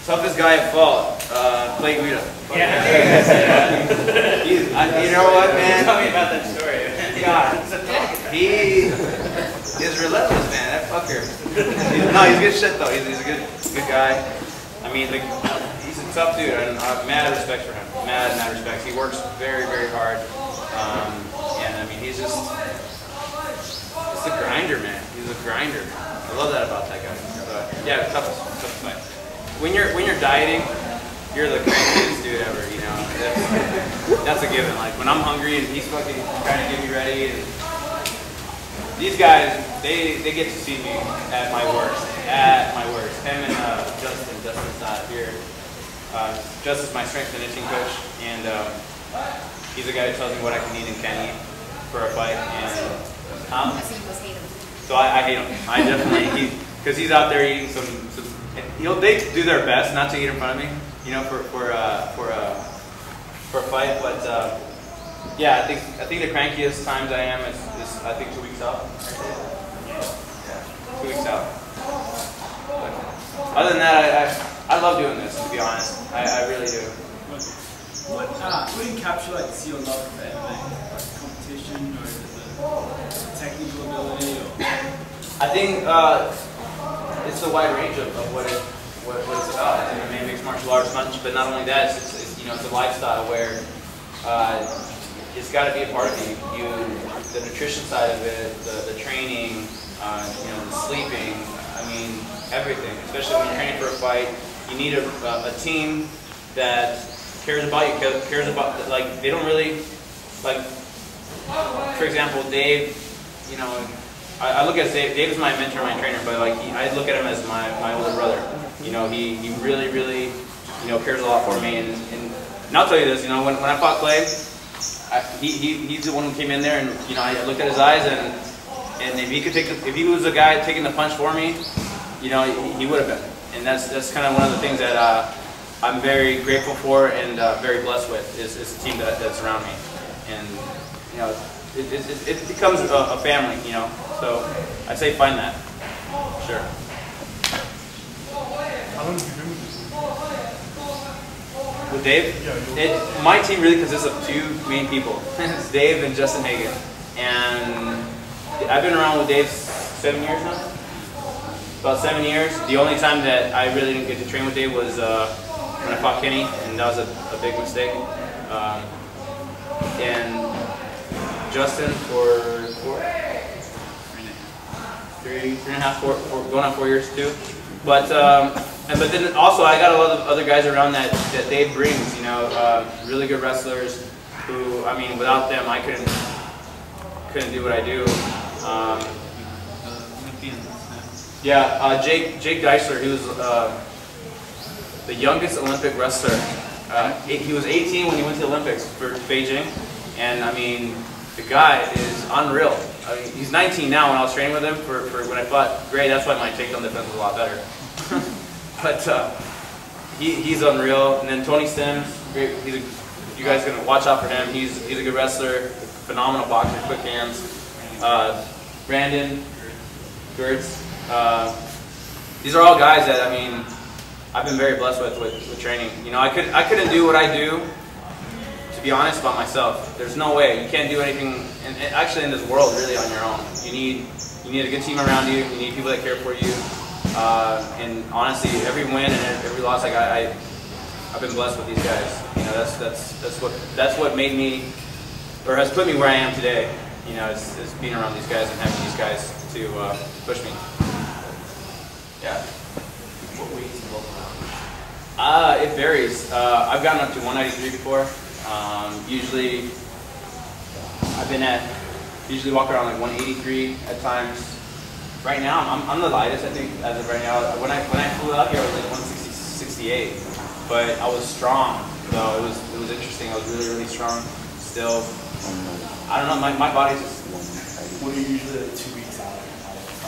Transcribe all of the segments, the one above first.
Toughest guy at fault, Play Guida. Yeah. You know what, man? Tell me about that story. God, he is relentless, man. That fucker. No, he's good shit though. He's a good guy. I mean, like, he's a tough dude, and I have mad respect for him. Mad respect. He works very hard, and I mean, he's a grinder, man. He's a grinder. I love that about that guy. But yeah, toughest fight. When you're dieting, you're the crankiest dude ever. You know, that's a given. Like when I'm hungry and he's fucking trying to get me ready, and these guys, they get to see me at my worst. At my worst. Him and Justin's not here. Justin's my strength and conditioning coach, and he's the guy who tells me what I can eat and can't eat for a fight. And so I hate him. I definitely, because he's out there eating some they do their best not to eat in front of me, you know, for a fight. But yeah, I think the crankiest times I am is I think 2 weeks out. Yeah, 2 weeks out. But other than that, I love doing this, to be honest. I really do. What encapsulates your love for MMA? Like competition, or is it the technical ability? Or? I think it's the wide range of what it's about. It's MMA, mixed martial arts, but not only that, it's you know, it's a lifestyle where it's got to be a part of you. The nutrition side of it, the training, you know, the sleeping. I mean, everything. Especially when you're training for a fight, you need a team that cares about you. Cares about, like, they don't really, like, for example, Dave. You know, I look at Dave. Dave is my mentor, my trainer, but like I look at him as my older brother. You know, he really, you know, cares a lot for me. And I'll tell you this, you know, when I fought Clay, he's the one who came in there, and you know, I looked at his eyes, and if he could if he was the guy taking the punch for me, you know, he would have been. And that's kind of one of the things that I'm very grateful for and very blessed with is the team that's around me. And you know, it becomes a family, you know. So I say find that. Sure. How long have you been with this team? With Dave? Yeah, my team really consists of two main people. It's Dave and Justin Hagen. And I've been around with Dave 7 years now. About 7 years. The only time that I really didn't get to train with Dave was when I fought Kenny, and that was a big mistake. And Justin for three and a half, four, going on 4 years too. But then also I got a lot of other guys around that Dave brings. You know, really good wrestlers who, I mean, without them I couldn't do what I do. Yeah, Jake Deisler, he was the youngest Olympic wrestler. He was 18 when he went to the Olympics for Beijing, and I mean, the guy is unreal. I mean, he's 19 now. When I was training with him for when I fought Gray, that's why my takedown defense was a lot better. But he's unreal. And then Tony Stims, great. You guys gonna watch out for him. He's a good wrestler, phenomenal boxer, quick hands. Brandon Gertz. These are all guys that, I mean, I've been very blessed with training. You know, I couldn't do what I do, to be honest, by myself. There's no way. You can't do anything, and actually in this world, really on your own. You need a good team around you. You need people that care for you. And honestly, every win and every loss, like I've been blessed with these guys. You know, that's what made me, or has put me where I am today. You know, it's being around these guys and having these guys to push me. Yeah. What weights you go around? It varies. I've gotten up to 193 before. Usually, usually walk around like 183 at times. Right now, I'm the lightest, I think, as of right now. When I flew out here, I was like 168, but I was strong. So it was interesting. I was really strong. Still, I don't know. My body's just. What are you usually like 2 weeks out?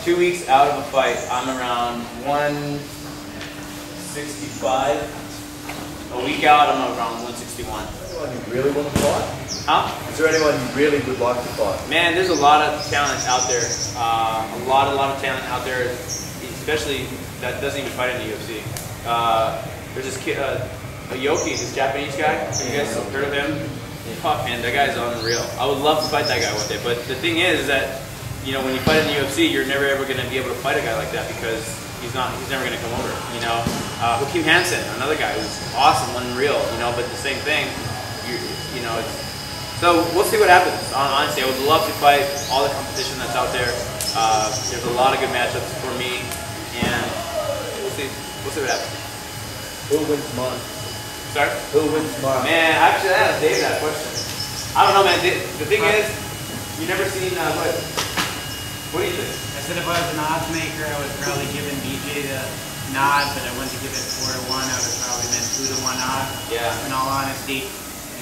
2 weeks out of a fight, I'm around 165. A week out, I'm around 161. Anyone you really want to fight? Huh? Is there anyone you really would like to fight? Man, there's a lot of talent out there. A lot of talent out there, especially that doesn't even fight in the UFC. There's this kid, Yoki, this Japanese guy. Have you guys heard of him? Fuck, man, that guy's unreal. I would love to fight that guy one day. But the thing is that, you know, when you fight in the UFC, you're never ever going to be able to fight a guy like that because he's never going to come over. You know, Hakeem Hansen, another guy who's awesome, unreal. You know, but the same thing. You know, so we'll see what happens. Honestly, I would love to fight all the competition that's out there. There's a lot of good matchups for me, and we'll see what happens. Who wins tomorrow? Sorry? Who wins tomorrow? Man, actually, I asked Dave that question. I don't know, man. The thing is, you never seen what do you think? I said if I was an odds maker, I would probably give BJ the nod, but I wouldn't give it 4 to 1. I would probably been 2 to 1 odds. Yeah. In all honesty,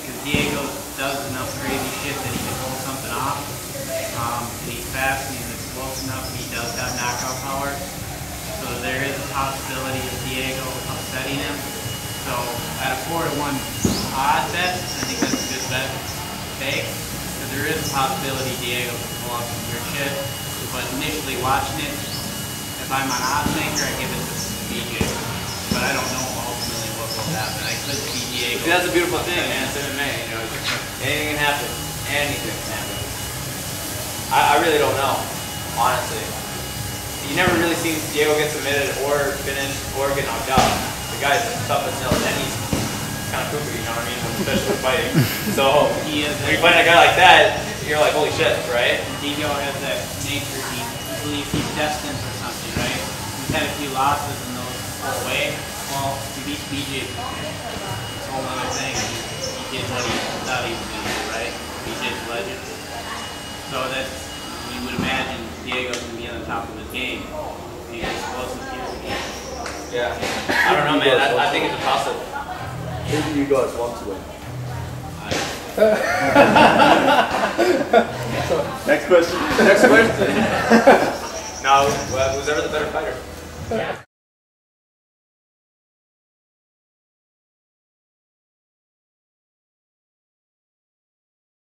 because Diego does enough crazy shit that he can pull something off. And he's fast and he's explosive enough, and he does have knockout power. So there is a possibility of Diego upsetting him. So at a 4 to 1 odd bet, I think that's a good bet to take. Because there is a possibility Diego can pull off some weird shit. But initially watching it, if I'm an odds maker, I give it to BJ. But I don't know ultimately what will happen. I could see Diego. See, that's a beautiful thing, man. It's MMA. You know, anything can happen. Anything can happen. I really don't know, honestly. You never really seen Diego get submitted or finish or get knocked out. The guy's tough as nails, and he's kind of cuckoo, you know what I mean? Especially with fighting. So when you fight a guy like that, you're like, holy shit, right? Diego has that nature. He believes he's destined for something, right? He's had a few losses and those go away. Well, he beats BJ. It's a whole other thing. He did what he thought he was going to do, right? BJ's legend. So that's, you would imagine Diego's going to be on the top of his game. He's explosive here. Yeah. I don't know, man. I think it's a toss-up. Who do you guys want to win? Next question. Next question. No, who's ever the better fighter?